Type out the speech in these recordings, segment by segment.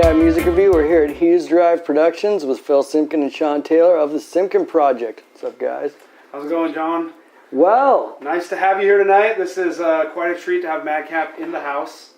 Madcap Music Review. We're here at Hughes Drive Productions with Phil Simpkin and Shawn Taylor of the Simpkin Project. What's up, guys? How's it going, John? Well, nice to have you here tonight. This is quite a treat to have Madcap in the house.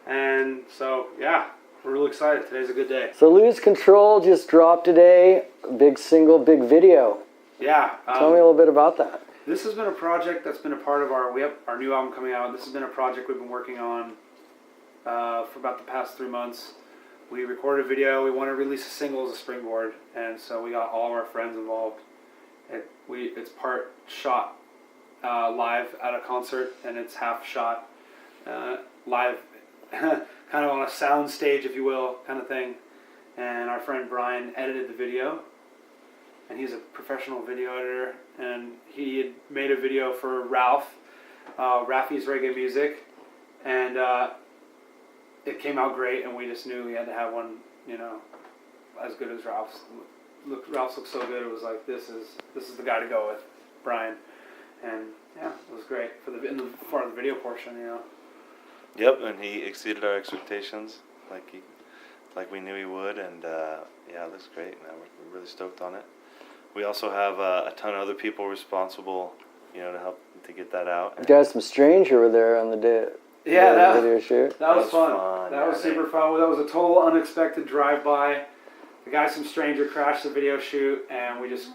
And so, yeah, we're really excited. Today's a good day. So Lose Control just dropped today. Big single, big video. Yeah. Tell me a little bit about that. This has been a project that's been a part of we have our new album coming out. This has been a project we've been working on for about the past 3 months. We recorded a video. We want to release a single as a springboard, and so we got all of our friends involved. It's part shot live at a concert, and it's half shot live, kind of on a sound stage, if you will, kind of thing. And our friend Brian edited the video, and he's a professional video editor, and he had made a video for Ralph, Rafi's Reggae Music, and it came out great, and we just knew we had to have one, as good as Ralph's. Ralph's looked so good. It was like, this is the guy to go with, Brian, and yeah, it was great for the video portion, Yep, and he exceeded our expectations, like we knew he would, and yeah, it looks great. Now we're really stoked on it. We also have a ton of other people responsible, to help to get that out. You guys, some Stranger were there on the day. Yeah, that video shoot. That was fun. That was super fun. That was a total unexpected drive-by. The guys from Stranger crashed the video shoot, and we just,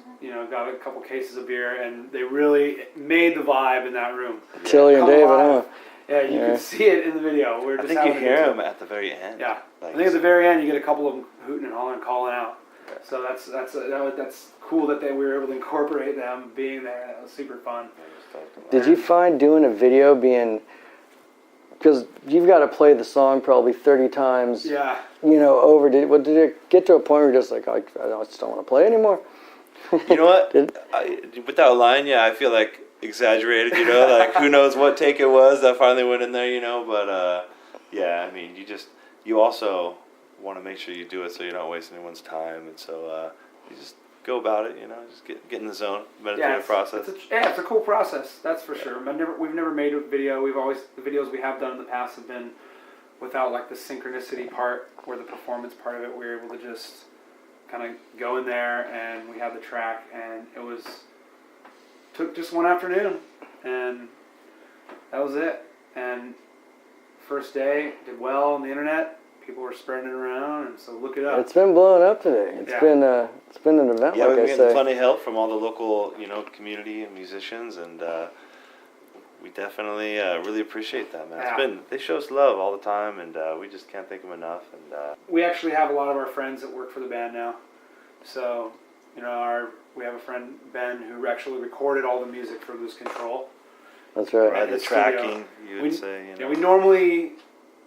got a couple cases of beer, and they really made the vibe in that room. Tilly and David, huh? Yeah, you can see it in the video. I think you hear them at the very end. Yeah, I think at the very end you get a couple of them hooting and hollering, calling out. Yeah. So that's cool that we were able to incorporate them being there. That was super fun. Did you find doing a video being... Because you've got to play the song probably 30 times, over. Did it get to a point where you're just like, I just don't want to play anymore? You know what? With that line, I feel like exaggerated, like who knows what take it was that finally went in there, but yeah, I mean, you also want to make sure you do it so you're not wasting anyone's time, and so you just go about it, just get in the zone, meditative process. It's a cool process, that's for sure. We've never made a video. The videos we have done in the past have been without like the synchronicity part or the performance part of it. We were able to just kind of go in there, and we had the track, and took just one afternoon, and that was it. And first day did well on the internet. People were spreading it around, and so look it up. It's been blowing up today. It's been an event. Yeah, like we've been getting say. plenty of help from all the local community and musicians, and we definitely really appreciate that, man. Yeah. They show us love all the time, and we just can't thank them enough. And we actually have a lot of our friends that work for the band now. So we have a friend Ben who actually recorded all the music for Lose Control. That's right. The tracking, you would say.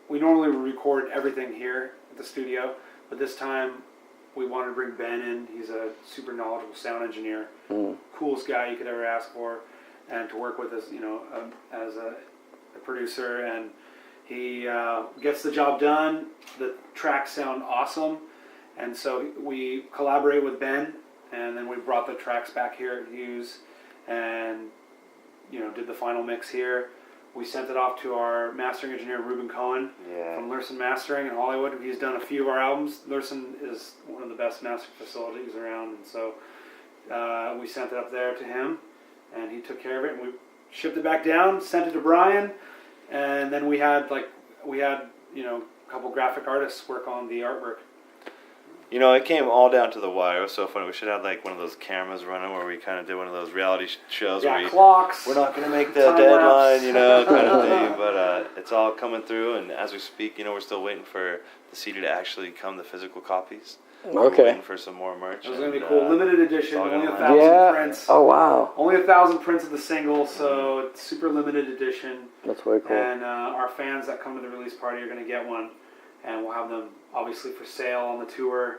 We normally record everything here at the studio, but this time we wanted to bring Ben in. He's a super knowledgeable sound engineer, coolest guy you could ever ask for, and to work with as a producer, and he gets the job done. The tracks sound awesome, and so we collaborate with Ben, and then we brought the tracks back here at Hughes, and did the final mix here. We sent it off to our mastering engineer, Ruben Cohen, from Lursen Mastering in Hollywood. He's done a few of our albums. Lursen is one of the best mastering facilities around, and so we sent it up there to him, and he took care of it. And we shipped it back down, sent it to Brian, and then we had a couple graphic artists work on the artwork. It came all down to the wire. It was so funny. We should have one of those cameras running where we kind of did one of those reality shows where clocks. We're not going to make the deadline, kind of thing. But it's all coming through, and as we speak, we're still waiting for the CD to actually come, the physical copies. Okay. We're waiting for some more merch. It was going to be cool. Limited edition, only 1,000 prints. Oh, wow. Only 1,000 prints of the single, so it's super limited edition. That's way cool. And our fans that come to the release party are going to get one. And we'll have them obviously for sale on the tour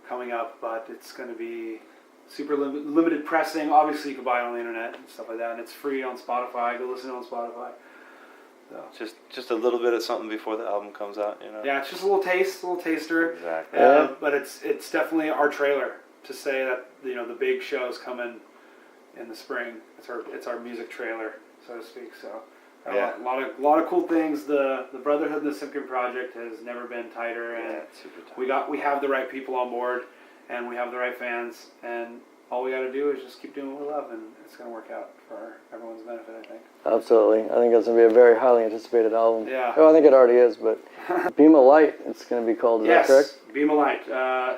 coming up, but it's going to be super limited pressing. Obviously you can buy it on the internet and stuff like that, and it's free on Spotify. Go listen to it on Spotify. So. Just a little bit of something before the album comes out, Yeah, it's just a little taster. Exactly. But it's definitely our trailer to say that the big show's coming in the spring. It's our music trailer, so to speak. So Yeah. A lot of cool things. The Brotherhood and the Simpkin project has never been tighter, and it's super tight. we have the right people on board, and we have the right fans, and all we got to do is just keep doing what we love, and it's going to work out for everyone's benefit, I think. Absolutely. I think it's going to be a very highly anticipated album. Yeah. Oh, I think it already is, but Beam of Light, it's going to be called, is that correct? Yes, Beam of Light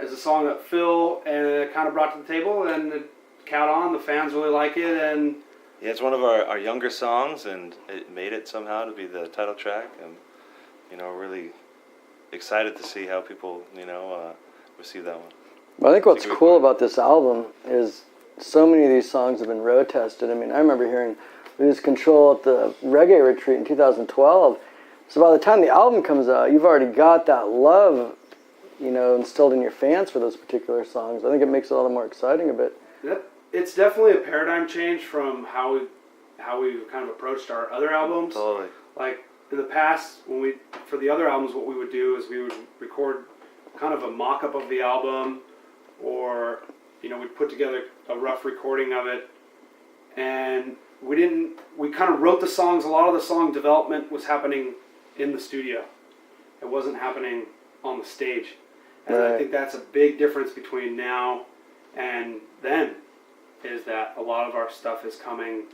is a song that Phil kind of brought to the table, and it caught on. The fans really like it, and Yeah, it's one of our younger songs, and it made it somehow to be the title track, and really excited to see how people receive that one. Well, I think what's cool about this album is so many of these songs have been road tested. I mean, I remember hearing Lose Control at the reggae retreat in 2012. So by the time the album comes out, you've already got that love, instilled in your fans for those particular songs. I think it makes it all the more exciting a bit. it's definitely a paradigm change from how we've kind of approached our other albums. Totally. Like in the past, for the other albums, what we would do is we would record kind of a mock-up of the album, or we'd put together a rough recording of it, and we kind of wrote the songs. A lot of the song development was happening in the studio. It wasn't happening on the stage. And Right. I think that's a big difference between now and then, is that a lot of our stuff is coming,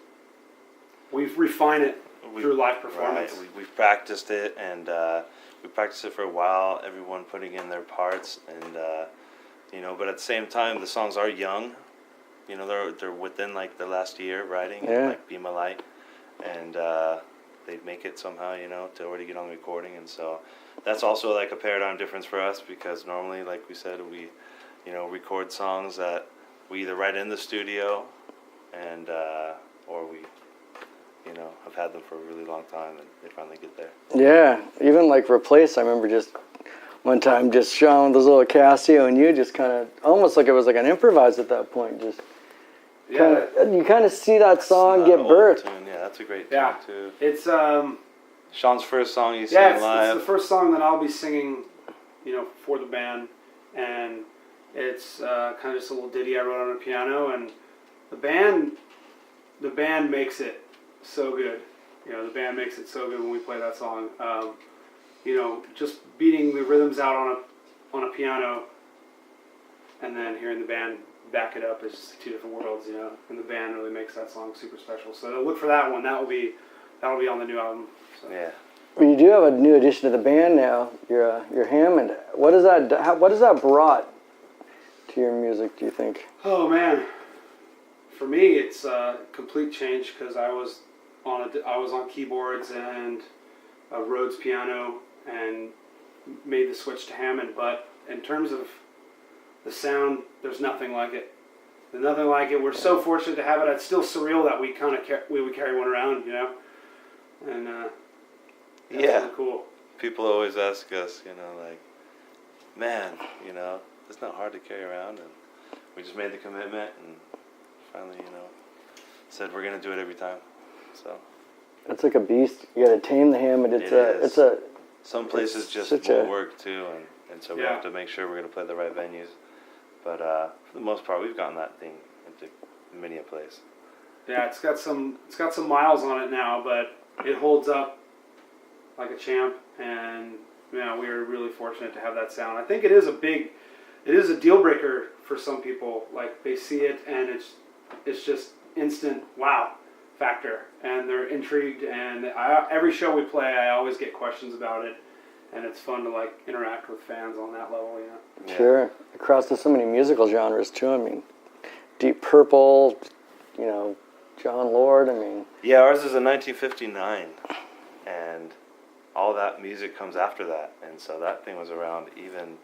we've refined it through live performance. Right. We've practiced it, and we practiced it for a while, everyone putting in their parts, and but at the same time, the songs are young. They're within like the last year writing, Yeah. like Be My Light, and they make it somehow, to already get on the recording, and so that's also like a paradigm difference for us, because normally, like we said, we record songs that we either write in the studio, and or we have had them for a really long time, and they finally get there. Yeah, even like Replace, I remember just one time just Shawn with those little Casio, and you just kind of, almost like it was like an improvise at that point, just you kind of see that song get birthed. Tune. Yeah, that's a great Yeah. tune too. It's Sean's first song you sing it's live. the first song that I'll be singing, for the band, and it's kind of just a little ditty I wrote on a piano, and the band makes it so good. The band makes it so good when we play that song. Just beating the rhythms out on a piano, and then hearing the band back it up is just two different worlds, And the band really makes that song super special. So look for that one. That'll be on the new album. So. Yeah. Well, you do have a new addition to the band now. Your Hammond. What has that brought to your music, do you think? Oh man, for me it's a complete change, because I was on keyboards and a Rhodes piano and made the switch to Hammond. But in terms of the sound, there's nothing like it. There's nothing like it. We're so fortunate to have it. It's still surreal that we would carry one around, and that's really cool. People always ask us, like, man, it's not hard to carry around, and we just made the commitment, and finally, said we're gonna do it every time. So It's like a beast. You got to tame the Hammond. It's a. Some places it's just such won't a- work too, and so we have to make sure we're gonna play the right venues. But for the most part, we've gotten that thing into many a place. Yeah, it's got some miles on it now, but it holds up like a champ, and we're really fortunate to have that sound. I think it is a deal breaker for some people. Like, they see it and it's just instant wow factor, and they're intrigued, and every show we play, I always get questions about it, and it's fun to like interact with fans on that level, Yeah. Sure. Across to so many musical genres too. I mean, Deep Purple, John Lord. I mean. Yeah, ours is in 1959, and all that music comes after that, and so that thing was around even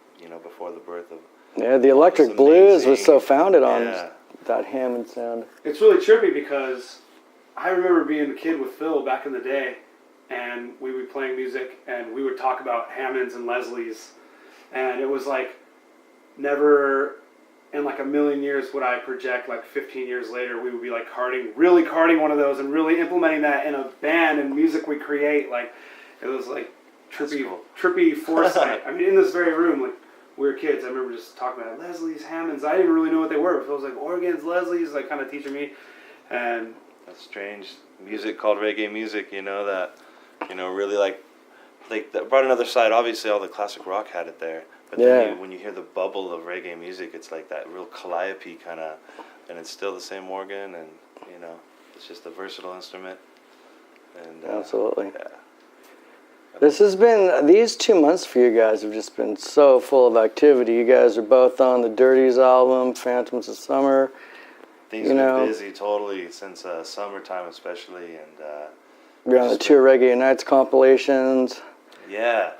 before the birth of. Yeah, the electric was blues was amazing. so founded on Yeah. that Hammond sound. It's really trippy, because I remember being a kid with Phil back in the day, and we would be playing music, and we would talk about Hammonds and Leslies, and it was like never in like a million years would I project like 15 years later we would be like really carding one of those and really implementing that in a band and music we create. Like, it was like trippy foresight. I mean, in this very room, like, we were kids. I remember just talking about Leslie's, Hammonds. I didn't really know what they were. But it was like organs, Leslie's, like kind of teaching me, and strange music called reggae music, that, really that brought another side. Obviously, all the classic rock had it there. But then when you hear the bubble of reggae music, it's like that real calliope kind of, and it's still the same organ, and, it's just a versatile instrument. And Absolutely. Yeah. This has been, these 2 months for you guys have just been so full of activity. You guys are both on the Dirties album, Phantoms of Summer. Things have been busy totally since summertime especially. And you're on the 2 Reggae Nights compilations. Yeah.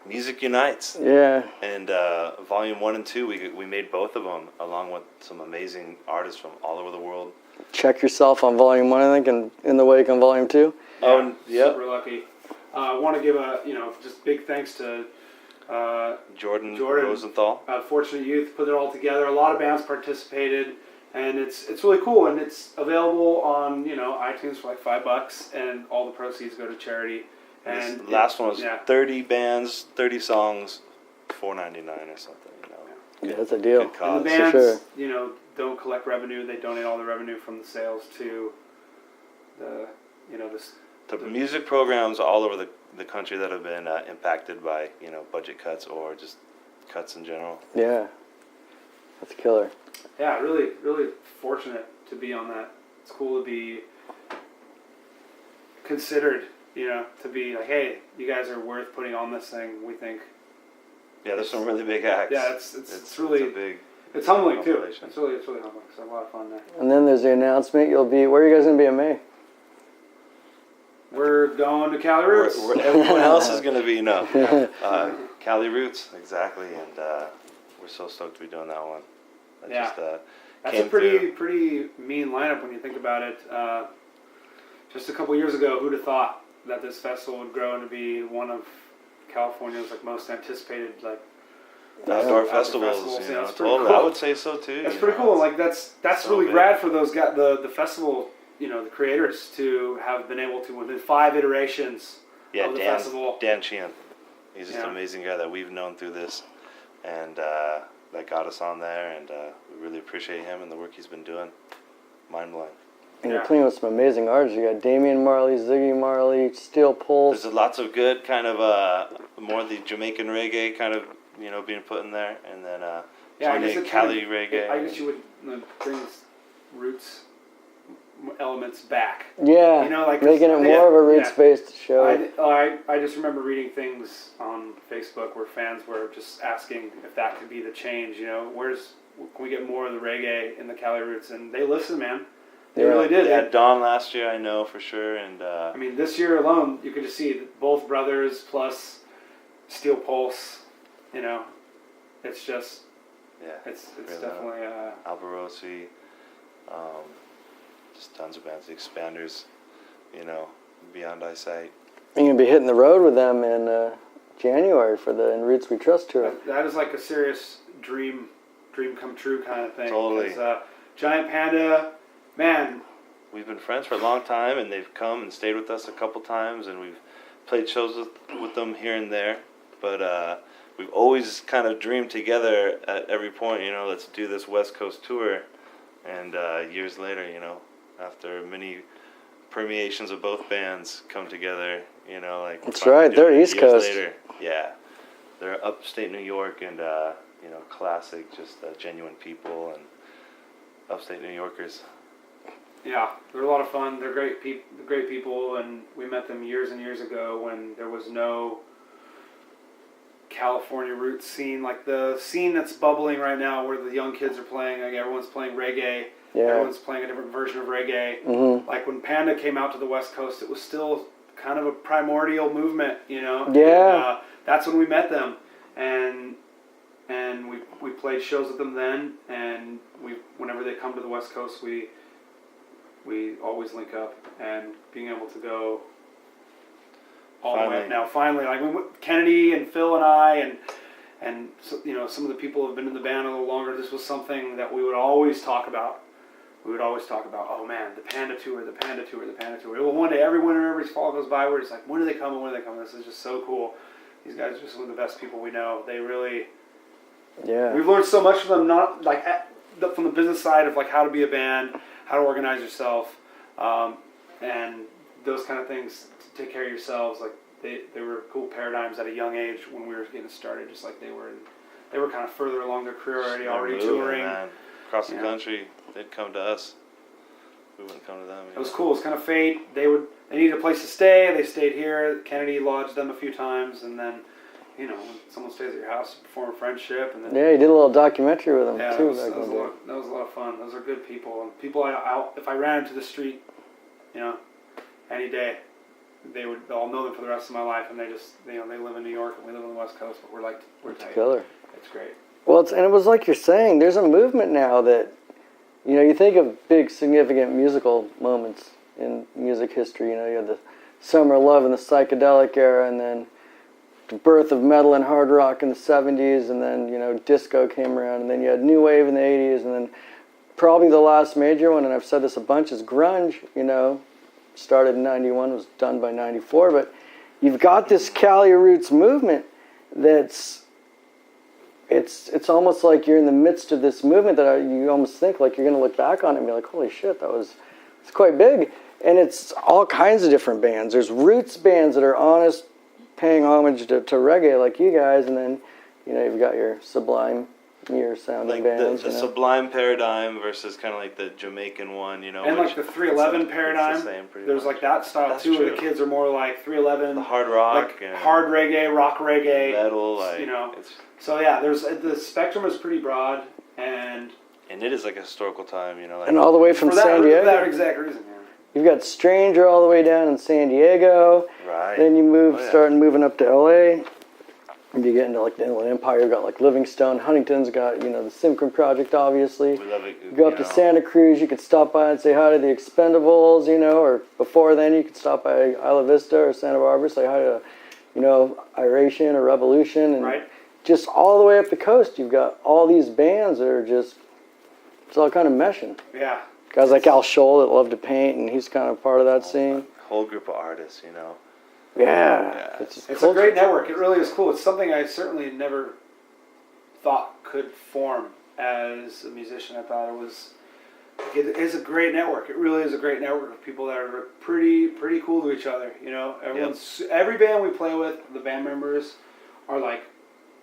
Music Unites. Yeah. And Volume 1 and 2, we made both of them along with some amazing artists from all over the world. Check yourself on Volume 1, I think, and In the Wake on Volume 2. Oh, yeah. Super lucky. I want to give just big thanks to Jordan Rosenthal. Fortunate Youth put it all together. A lot of bands participated, and it's really cool. And it's available on iTunes for like $5, and all the proceeds go to charity. And this last one was 30 bands, 30 songs, $4.99 or something. Yeah, that's a deal. Good cause. And the bands, for sure. Don't collect revenue. They donate all the revenue from the sales to the music programs all over the country that have been impacted by budget cuts or just cuts in general. Yeah, that's killer. Yeah, really, really fortunate to be on that. It's cool to be considered. To be like, hey, you guys are worth putting on this thing. We think. Yeah, there's some really big acts. Yeah, it's really big. It's humbling too. It's really humbling. So a lot of fun there. And then there's the announcement. Where are you guys gonna be in May? We're going to Cali Roots. Where everyone else is going to be, Cali Roots, exactly, and we're so stoked to be doing that one. That's a pretty mean lineup when you think about it. Just a couple years ago, who'd have thought that this festival would grow into be one of California's most anticipated outdoor festivals? Totally. Cool. I would say so too. That's pretty cool. That's so really rad for those guys, the festival. The creators to have been able to, within 5 iterations of the festival. Dan Sheehan. He's just an amazing guy that we've known through this, and that got us on there, and we really appreciate him and the work he's been doing. Mind-blowing. And you're playing with some amazing artists. You got Damian Marley, Ziggy Marley, Steel Pulse. There's lots of good kind of more of the Jamaican reggae kind of being put in there, and then Cali reggae. I guess you would bring roots elements back. Yeah, making it more of a roots-based show. I just remember reading things on Facebook where fans were just asking if that could be the change. Can we get more of the reggae in the Cali Roots? And they listened, man. They really did. They had Dawn last year, I know for sure, and this year alone, you could just see both brothers plus Steel Pulse. It's just it's definitely Alvarosi. Just tons of bands, the Expanders, Beyond Eyesight. You're going to be hitting the road with them in January for the In Roots We Trust tour. That is like a serious dream come true kind of thing. Totally. Giant Panda, man. We've been friends for a long time, and they've come and stayed with us a couple times, and we've played shows with them here and there. But we've always kind of dreamed together at every point, let's do this West Coast tour. And years later, after many permeations of both bands come together, That's right, they're East Coast. Later, they're upstate New York, and classic, just genuine people and upstate New Yorkers. Yeah, they're a lot of fun. They're great people, and we met them years and years ago when there was no California roots scene, like the scene that's bubbling right now, where the young kids are playing. Everyone's playing reggae. Yeah. Everyone's playing a different version of reggae. Mm-hmm. Like when Panda came out to the West Coast, it was still kind of a primordial movement, Yeah. And, that's when we met them, and we played shows with them then. And whenever they come to the West Coast, we always link up, and being able to go all the way up now. Finally, Kennedy and Phil and I and so, some of the people who have been in the band a little longer. This was something that we would always talk about. Oh man, the Panda Tour. Well, one day, every fall goes by, we're just like, when are they coming? This is just so cool. These guys are just some of the best people we know. They really, we've learned so much from them. Not from the business side of how to be a band, how to organize yourself, And those kind of things to take care of yourselves, like they were cool paradigms at a young age when we were getting started, just like they were kind of further along their career already touring. Man. Across the country, they'd come to us. We wouldn't come to them. It was cool. It was kind of fate. They needed a place to stay. They stayed here. Kennedy lodged them a few times, and then, when someone stays at your house, you perform a friendship, and then you did a little documentary with them too. That was a lot of fun. Those are good people, and people if I ran into the street, any day, I'll know them for the rest of my life, and they just they live in New York and we live on the West Coast, but we're tight. Together. It's great. Well, and it was like you're saying, there's a movement now that, you think of big significant musical moments in music history. You had the Summer of Love in the psychedelic era, and then the birth of metal and hard rock in the 70s, and then, disco came around, and then you had new wave in the 80s, and then probably the last major one, and I've said this a bunch, is grunge, started in 91, was done by 94, but you've got this Cali Roots movement that's, it's almost like you're in the midst of this movement that you almost think like you're going to look back on it and be like, holy shit, it's quite big. And it's all kinds of different bands. There's roots bands that are honest, paying homage to reggae like you guys, and then, you've got your Sublime sounding bands. The Sublime paradigm versus kind of like the Jamaican one, And like the 311 paradigm. There's like that style too, where the kids are more like 311. The hard rock. Like hard reggae, rock reggae. Metal, So yeah, the spectrum is pretty broad, and it is like a historical time, and all the way from San Diego. For that exact reason, yeah. You've got Stranger all the way down in San Diego. Right. Then you start moving up to LA. And you get into like the Inland Empire, you've got like Livingstone, Huntington's got, the Simpkin project, obviously. We love it. You go up to Santa Cruz, you could stop by and say hi to the Expendables, or before then you could stop by Isla Vista or Santa Barbara, say hi to, Iration or Revolution. And just all the way up the coast, you've got all these bands that are just, it's all kind of meshing. Yeah. Guys like Al Scholl that love to paint, and he's kind of part of that scene. Whole group of artists, Yeah. It's a great network. It really is cool. It's something I certainly never thought could form as a musician. I thought it is a great network. It really is a great network of people that are pretty cool to each other. Every band we play with, the band members are like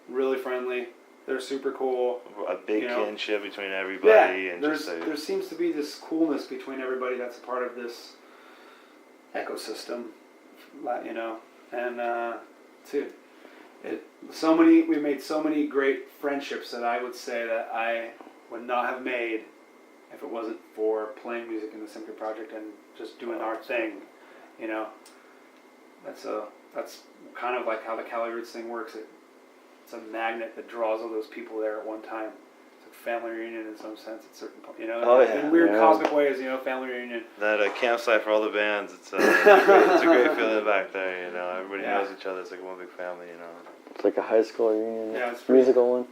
really friendly. They're super cool. A big kinship between everybody. Yeah, and there seems to be this coolness between everybody that's a part of this ecosystem. And dude, we made so many great friendships that I would say that I would not have made if it wasn't for playing music in the Simpkin Project and just doing our thing. That's kind of like how the Cali Roots thing works. It's a magnet that draws all those people there at one time. It's like family reunion in some sense at certain point. In weird cosmic ways. Family reunion. That campsite for all the bands. It's a great feeling back there. Everybody knows each other. It's like one big family. It's like a high school reunion. Yeah, it's musical one.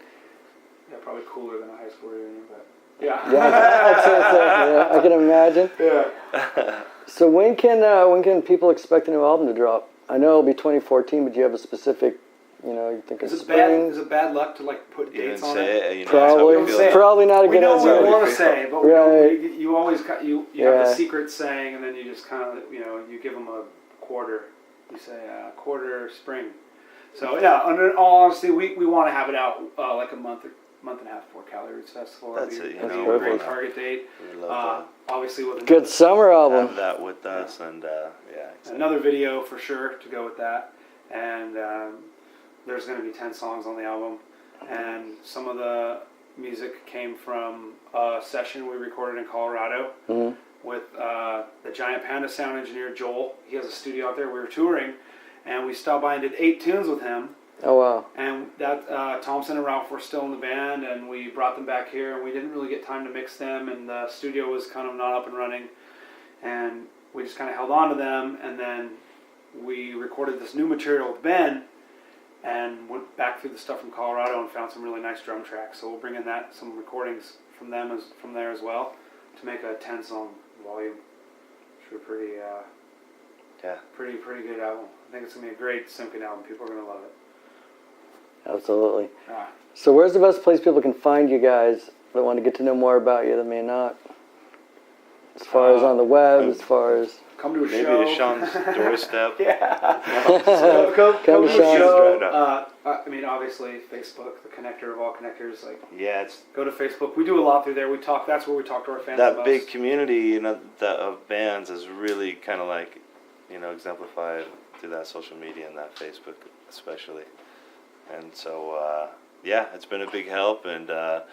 Yeah, probably cooler than a high school reunion, but yeah. I can imagine. Yeah. So when can people expect a new album to drop? I know it'll be 2014, but do you have a specific? You think it's spring? Is it bad luck to like put dates on it? Probably not a good idea. We know what we want to say, but you always have the secret saying, and then you just kind of you give them a quarter. You say quarter spring. So yeah, in all honesty, we want to have it out like a month and a half before Cali Roots Festival. That's a great target date. We love obviously with good summer album. Have that with us, and another video for sure to go with that, and. There's going to be 10 songs on the album, and some of the music came from a session we recorded in Colorado with the Giant Panda sound engineer, Joel. He has a studio out there. We were touring, and we stopped by and did 8 tunes with him. Oh, wow. And that Thompson and Ralph were still in the band, and we brought them back here, and we didn't really get time to mix them, and the studio was kind of not up and running, and we just kind of held on to them, and then we recorded this new material with Ben, and went back through the stuff from Colorado and found some really nice drum tracks. So we'll bring in some recordings from there as well to make a 10-song volume. Which are pretty good album. I think it's gonna be a great Simpkin album. People are gonna love it. Absolutely. So where's the best place people can find you guys that want to get to know more about you that may not? As far as on the web, as far as... Come to a Maybe show. to Shawn's doorstep. Yeah. So, Come to a Shawn's. show. I mean, obviously, Facebook, the connector of all connectors. Like, yeah, it's go to Facebook. We do a lot through there. We talk. That's where we talk to our fans. the that most. big community, you know, of bands is really kind of like, you know, exemplified through that social media and that Facebook especially. And so, yeah, it's been a big help. And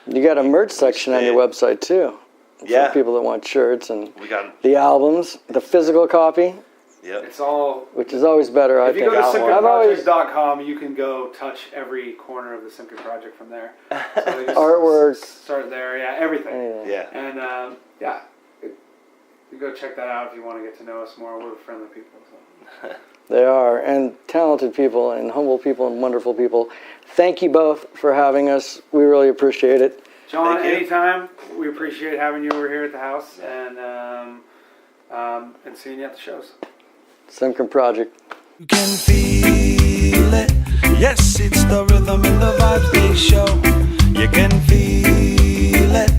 You got a merch section on your website, too. Yeah. For people that want shirts and we got, the albums, the physical copy, yep. It's all. which is always better, I If you think. go to I've always simpkinproject.com, you can go touch every corner of the Simpkin Project from there. So they just Artwork. Start there, yeah, everything. anything. Yeah. And yeah, you go check that out if you want to get to know us more. We're friendly people. So. They are, and talented people, and humble people, and wonderful people. Thank you both for having us. We really appreciate it. John, Thank you. anytime. We appreciate having you over here at the house and seeing you at the shows. Simpkin Project. You can feel it. Yes, it's the rhythm and the vibes they show. You can feel it.